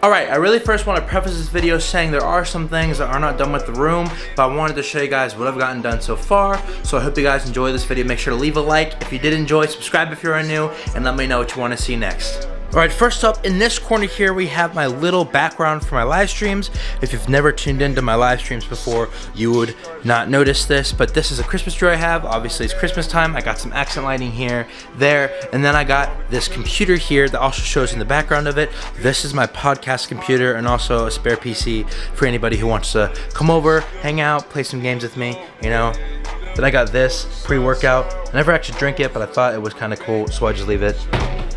Alright, I really first want to preface this video saying there are some things that are not done with the room, but I wanted to show you guys what I've gotten done so far. So I hope you guys enjoy this video. Make sure to leave a like if you did enjoy, subscribe if you're new, and let me know what you want to see next. Alright, first up, in this corner here, we have my little background for my live streams. If you've never tuned into my live streams before, you would not notice this, but this is a Christmas tree I have. Obviously, it's Christmas time. I got some accent lighting here, there, and then I got this computer here that also shows in the background of it. This is my podcast computer and also a spare PC for anybody who wants to come over, hang out, play some games with me, you know. Then I got this pre-workout. I never actually drink it, but I thought it was kind of cool, so I just leave it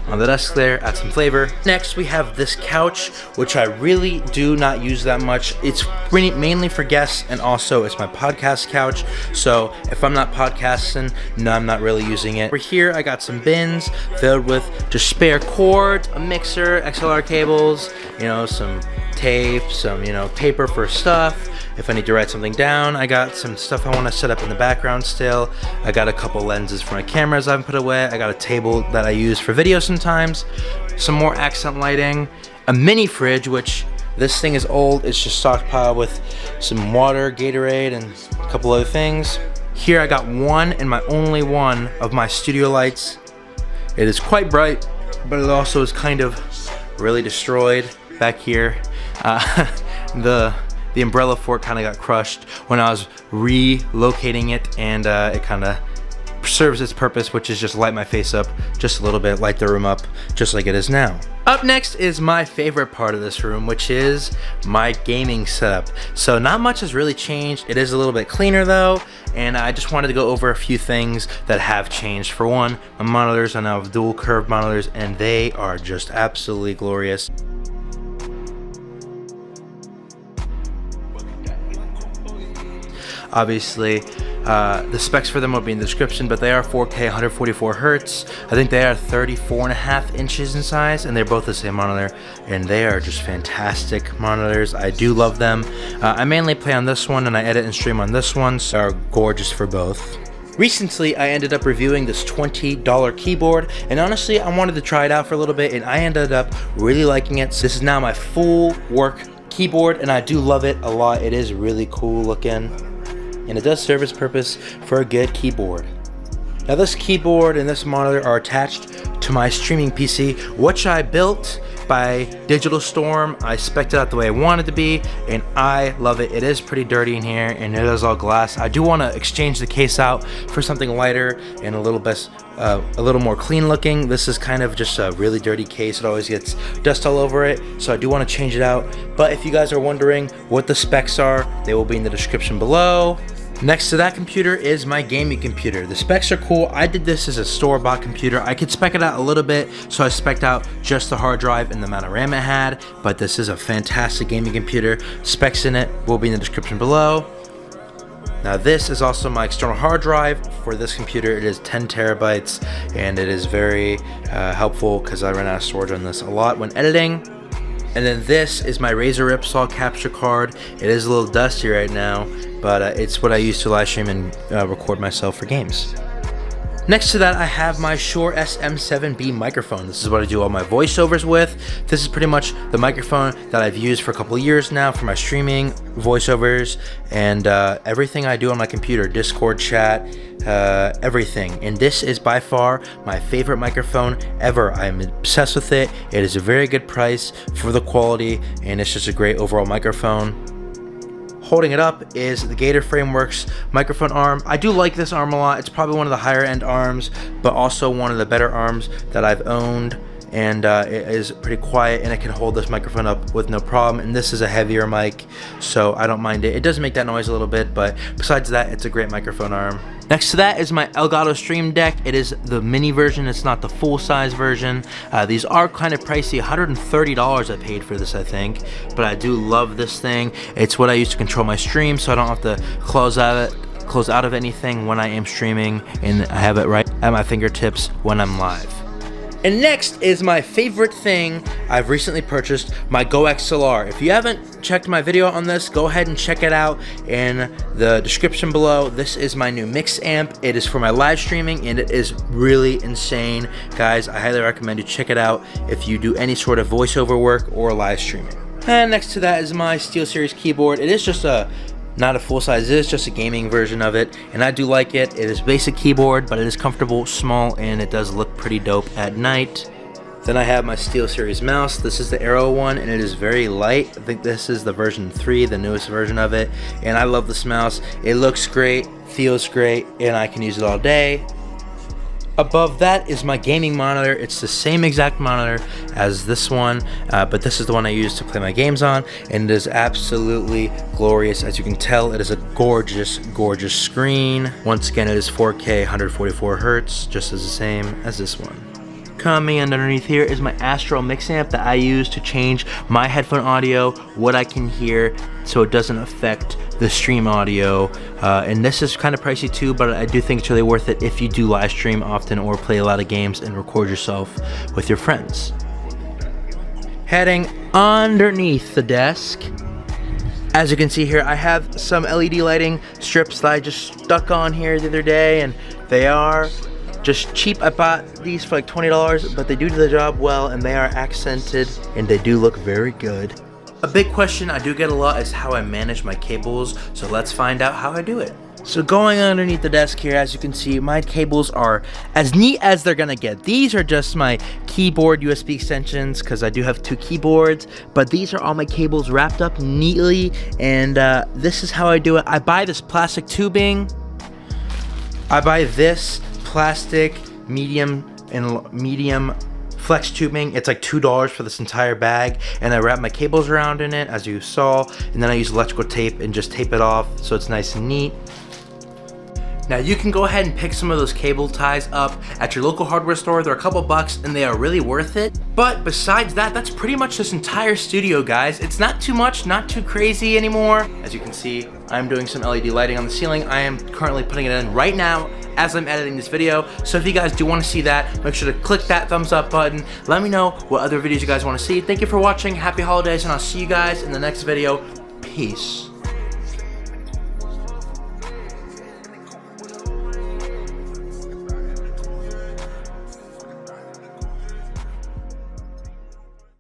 on the desk there, add some flavor. Next, we have this couch, which I really do not use that much. It's mainly for guests, and also it's my podcast couch. So if I'm not podcasting, no, I'm not really using it. Over here, I got some bins filled with just spare cords, a mixer, XLR cables, you know, some tape, some, you know, paper for stuff. If I need to write something down, I got some stuff I want to set up in the background still. I got a couple lenses for my cameras I haven't put away. I got a table that I use for video sometimes. Some more accent lighting. A mini fridge, which this thing is old. It's just stockpiled with some water, Gatorade, and a couple other things. Here I got one and my only one of my studio lights. It is quite bright, but it also is kind of really destroyed back here. The umbrella for it kind of got crushed when I was relocating it, and it kind of serves its purpose, which is just light my face up just a little bit, light the room up just like it is now. Up next is my favorite part of this room, which is my gaming setup. So not much has really changed. It is a little bit cleaner though, and I just wanted to go over a few things that have changed. For one, my monitors are now dual curved monitors, and they are just absolutely glorious. Obviously, the specs for them will be in the description, but they are 4K 144 Hertz. I think they are 34.5 inches in size, and they're both the same monitor, and they are just fantastic monitors. I do love them. I mainly play on this one, and I edit and stream on this one, so they're gorgeous for both. Recently, I ended up reviewing this $20 keyboard, and honestly, I wanted to try it out for a little bit, and I ended up really liking it. So this is now my full work keyboard, and I do love it a lot. It is really cool looking, and it does serve its purpose for a good keyboard. Now this keyboard and this monitor are attached to my streaming PC, which I built by Digital Storm. I spec'd it out the way I wanted it to be, and I love it. It is pretty dirty in here, and it is all glass. I do want to exchange the case out for something lighter and a little more clean looking. This is kind of just a really dirty case. It always gets dust all over it, so I do want to change it out. But if you guys are wondering what the specs are, they will be in the description below. Next to that computer is my gaming computer. The specs are cool. I did this as a store-bought computer. I could spec it out a little bit, so I spec'd out just the hard drive and the amount of RAM it had, but this is a fantastic gaming computer. Specs in it will be in the description below. Now this is also my external hard drive for this computer. It is 10 terabytes, and it is very helpful because I run out of storage on this a lot when editing. And then this is my Razer Ripsaw capture card. It is a little dusty right now, but it's what I use to live stream and record myself for games. Next to that, I have my Shure SM7B microphone. This is what I do all my voiceovers with. This is pretty much the microphone that I've used for a couple of years now for my streaming, voiceovers, and everything I do on my computer, Discord chat, everything. And this is by far my favorite microphone ever. I'm obsessed with it. It is a very good price for the quality, and it's just a great overall microphone. Holding it up is the Gator Frameworks microphone arm. I do like this arm a lot. It's probably one of the higher end arms, but also one of the better arms that I've owned, and it is pretty quiet, and it can hold this microphone up with no problem. And this is a heavier mic, so I don't mind it. It does make that noise a little bit, but besides that, it's a great microphone arm. Next to that is my Elgato Stream Deck. It is the mini version, it's not the full-size version. These are kind of pricey, $130 I paid for this, I think, but I do love this thing. It's what I use to control my stream, so I don't have to close out of anything when I am streaming, and I have it right at my fingertips when I'm live. And next is my favorite thing I've recently purchased, my Go XLR. If you haven't checked my video on this, go ahead and check it out in the description below. This is my new mix amp. It is for my live streaming and it is really insane. Guys, I highly recommend you check it out if you do any sort of voiceover work or live streaming. And next to that is my SteelSeries keyboard. It is just not a full size, it is just a gaming version of it, and I do like it. It is basic keyboard, but it is comfortable, small, and it does look pretty dope at night. Then I have my SteelSeries mouse. This is the Arrow one, and it is very light. I think this is the version 3, the newest version of it, and I love this mouse. It looks great, feels great, and I can use it all day. Above that is my gaming monitor. It's the same exact monitor as this one, but this is the one I use to play my games on, and it is absolutely glorious. As you can tell, it is a gorgeous, gorgeous screen. Once again, it is 4K, 144 Hertz, just as the same as this one. Coming underneath here is my Astral mix amp that I use to change my headphone audio, what I can hear, so it doesn't affect the stream audio. And this is kind of pricey too, but I do think it's really worth it if you do live stream often or play a lot of games and record yourself with your friends. Heading underneath the desk, as you can see here, I have some LED lighting strips that I just stuck on here the other day, and they are just cheap. I bought these for like $20, but they do the job well, and they are accented, and they do look very good. A big question I do get a lot is how I manage my cables, so let's find out how I do it. So going underneath the desk here, as you can see, my cables are as neat as they're gonna get. These are just my keyboard USB extensions, because I do have 2 keyboards, but these are all my cables wrapped up neatly, and this is how I do it. I buy this plastic tubing. I buy this plastic medium flex tubing. It's like $2 for this entire bag, and I wrap my cables around in it, as you saw, and then I use electrical tape and just tape it off so it's nice and neat. Now you can go ahead and pick some of those cable ties up at your local hardware store. They're a couple bucks and they are really worth it. But besides that, that's pretty much this entire studio, guys. It's not too much, not too crazy anymore. As you can see, I'm doing some LED lighting on the ceiling. I am currently putting it in right now as I'm editing this video. So if you guys do want to see that, make sure to click that thumbs up button. Let me know what other videos you guys want to see. Thank you for watching. Happy holidays, and I'll see you guys in the next video. Peace.